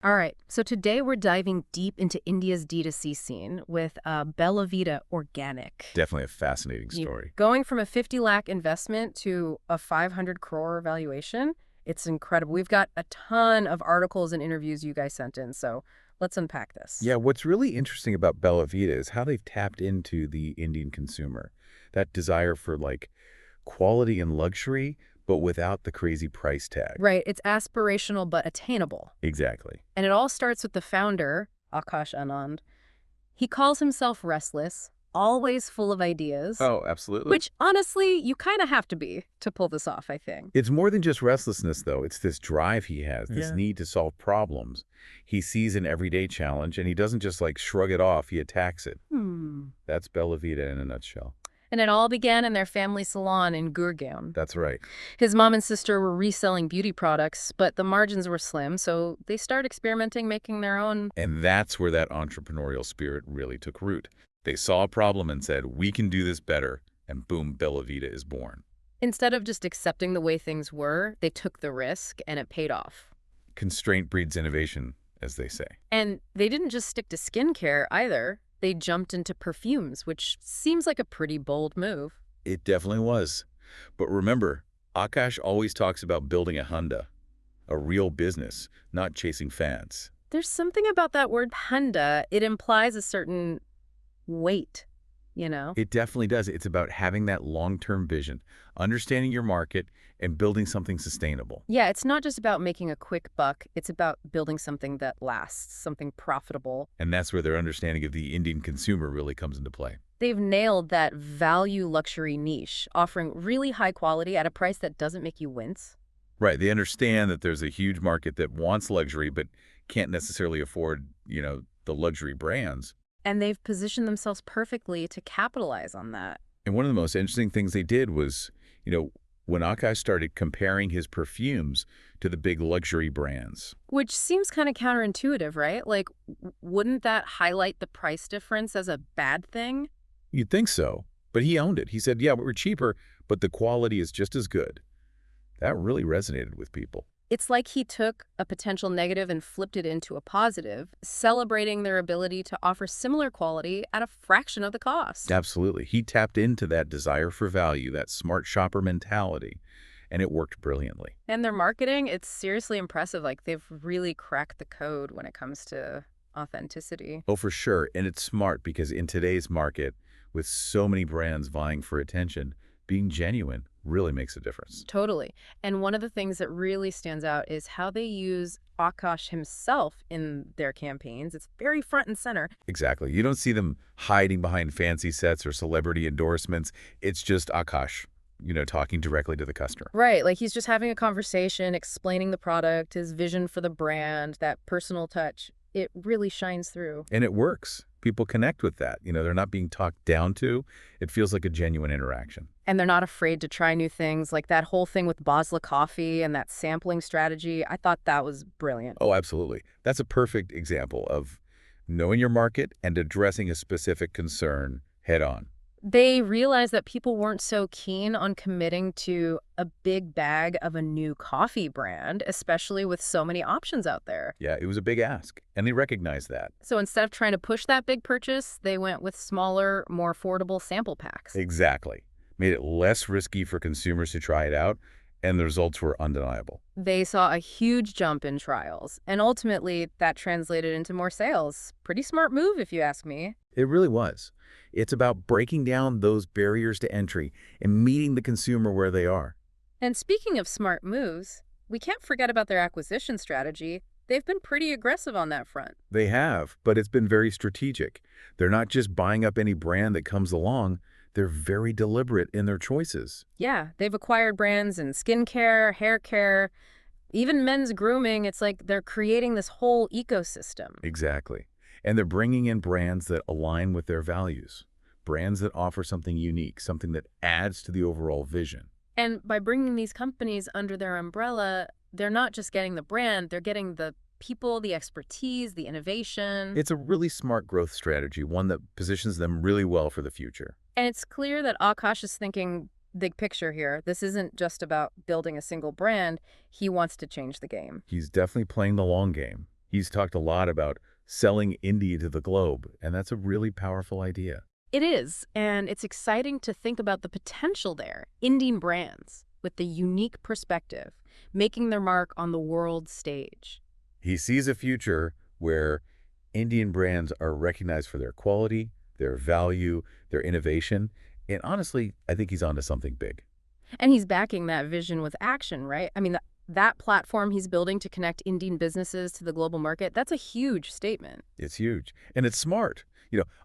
All right, so today we're diving deep into India's D2C scene with Bella Vita Organic. Definitely a fascinating You, story. going from a 50 lakh investment to a 500 crore valuation, it's incredible. We've got a ton of articles and interviews you guys sent in, so let's unpack this. Yeah, what's really interesting about Bella Vita is how they've tapped into the Indian consumer. That desire for like quality and luxury, but without the crazy price tag. Right, it's aspirational but attainable. Exactly. And it all starts with the founder, Akash Anand. He calls himself restless, always full of ideas. Oh, absolutely. Which, honestly, you kind of have to be to pull this off, I think. It's more than just restlessness, though. It's this drive he has, this Yeah. need to solve problems. He sees an everyday challenge, and he doesn't just like shrug it off, he attacks it. That's Bella Vita in a nutshell. And it all began in their family salon in Gurgaon. That's right. His mom and sister were reselling beauty products, but the margins were slim, so they started experimenting, making their own. And that's where that entrepreneurial spirit really took root. They saw a problem and said, we can do this better, and boom, Bella Vita is born. Instead of just accepting the way things were, they took the risk, and it paid off. Constraint breeds innovation, as they say. And they didn't just stick to skincare either. They jumped into perfumes, which seems like a pretty bold move. It definitely was. But remember, Akash always talks about building a Honda, a real business, not chasing fads. There's something about that word panda. It implies a certain weight, you know? It definitely does. It's about having that long-term vision, understanding your market, and building something sustainable. Yeah, it's not just about making a quick buck. It's about building something that lasts, something profitable. And that's where their understanding of the Indian consumer really comes into play. They've nailed that value luxury niche, offering really high quality at a price that doesn't make you wince. Right. They understand that there's a huge market that wants luxury but can't necessarily afford, the luxury brands. And they've positioned themselves perfectly to capitalize on that. And one of the most interesting things they did was, when Akash started comparing his perfumes to the big luxury brands. Which seems kind of counterintuitive, right? Like, wouldn't that highlight the price difference as a bad thing? You'd think so, but he owned it. He said, yeah, we're cheaper, but the quality is just as good. That really resonated with people. It's like he took a potential negative and flipped it into a positive, celebrating their ability to offer similar quality at a fraction of the cost. Absolutely. He tapped into that desire for value, that smart shopper mentality, and it worked brilliantly. And their marketing, it's seriously impressive. Like, they've really cracked the code when it comes to authenticity. Oh, for sure. And it's smart because in today's market, with so many brands vying for attention, being genuine really makes a difference. Totally. And one of the things that really stands out is how they use Akash himself in their campaigns. It's very front and center. Exactly. You don't see them hiding behind fancy sets or celebrity endorsements. It's just Akash, talking directly to the customer. Right. Like, he's just having a conversation, explaining the product, his vision for the brand, that personal touch. It really shines through. And it works. People connect with that. They're not being talked down to. It feels like a genuine interaction. And they're not afraid to try new things, like that whole thing with Basla coffee and that sampling strategy. I thought that was brilliant. Oh, absolutely. That's a perfect example of knowing your market and addressing a specific concern head on. They realized that people weren't so keen on committing to a big bag of a new coffee brand, especially with so many options out there. Yeah, it was a big ask, and they recognized that. So instead of trying to push that big purchase, they went with smaller, more affordable sample packs. Exactly. Made it less risky for consumers to try it out, and the results were undeniable. They saw a huge jump in trials, and ultimately that translated into more sales. Pretty smart move, if you ask me. It really was. It's about breaking down those barriers to entry and meeting the consumer where they are. And speaking of smart moves, we can't forget about their acquisition strategy. They've been pretty aggressive on that front. They have, but it's been very strategic. They're not just buying up any brand that comes along. They're very deliberate in their choices. Yeah, they've acquired brands in skincare, hair care, even men's grooming. It's like they're creating this whole ecosystem. Exactly. And they're bringing in brands that align with their values, brands that offer something unique, something that adds to the overall vision. And by bringing these companies under their umbrella, they're not just getting the brand, they're getting the people, the expertise, the innovation. It's a really smart growth strategy, one that positions them really well for the future. And it's clear that Akash is thinking big picture here. This isn't just about building a single brand. He wants to change the game. He's definitely playing the long game. He's talked a lot about selling India to the globe, and that's a really powerful idea. It is, and it's exciting to think about the potential there. Indian brands with the unique perspective, making their mark on the world stage. He sees a future where Indian brands are recognized for their quality, their value, their innovation, and honestly, I think he's onto something big. And he's backing that vision with action, right? I mean, that platform he's building to connect Indian businesses to the global market, that's a huge statement. It's huge, and it's smart.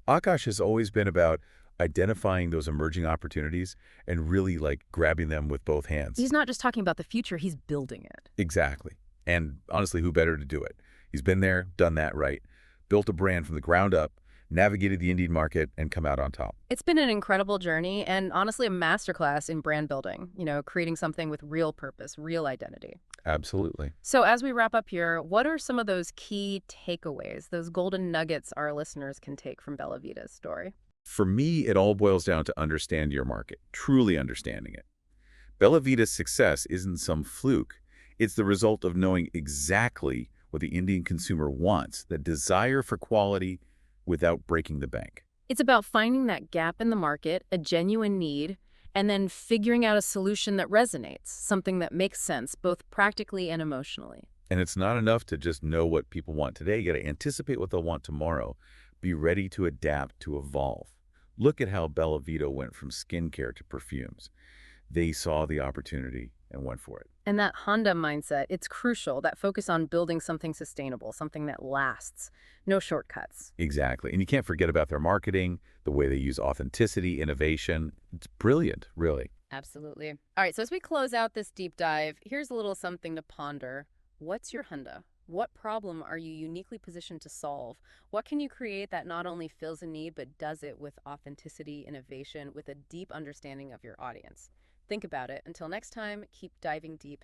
Akash has always been about identifying those emerging opportunities and really grabbing them with both hands. He's not just talking about the future, he's building it. Exactly. And honestly, who better to do it? He's been there, done that right, built a brand from the ground up, navigated the Indian market, and come out on top. It's been an incredible journey and honestly a masterclass in brand building, creating something with real purpose, real identity. Absolutely. So as we wrap up here, what are some of those key takeaways, those golden nuggets our listeners can take from Bella Vita's story? For me, it all boils down to understand your market, truly understanding it. Bella Vita's success isn't some fluke. It's the result of knowing exactly what the Indian consumer wants, the desire for quality without breaking the bank. It's about finding that gap in the market, a genuine need, and then figuring out a solution that resonates, something that makes sense both practically and emotionally. And it's not enough to just know what people want today. You got to anticipate what they'll want tomorrow. Be ready to adapt, to evolve. Look at how Bella Vita went from skincare to perfumes. They saw the opportunity and went for it. And that Honda mindset, it's crucial, that focus on building something sustainable, something that lasts, no shortcuts. Exactly. And you can't forget about their marketing, the way they use authenticity, innovation. It's brilliant, really. Absolutely. All right, so as we close out this deep dive, here's a little something to ponder. What's your Honda? What problem are you uniquely positioned to solve? What can you create that not only fills a need, but does it with authenticity, innovation, with a deep understanding of your audience? Think about it. Until next time, keep diving deep.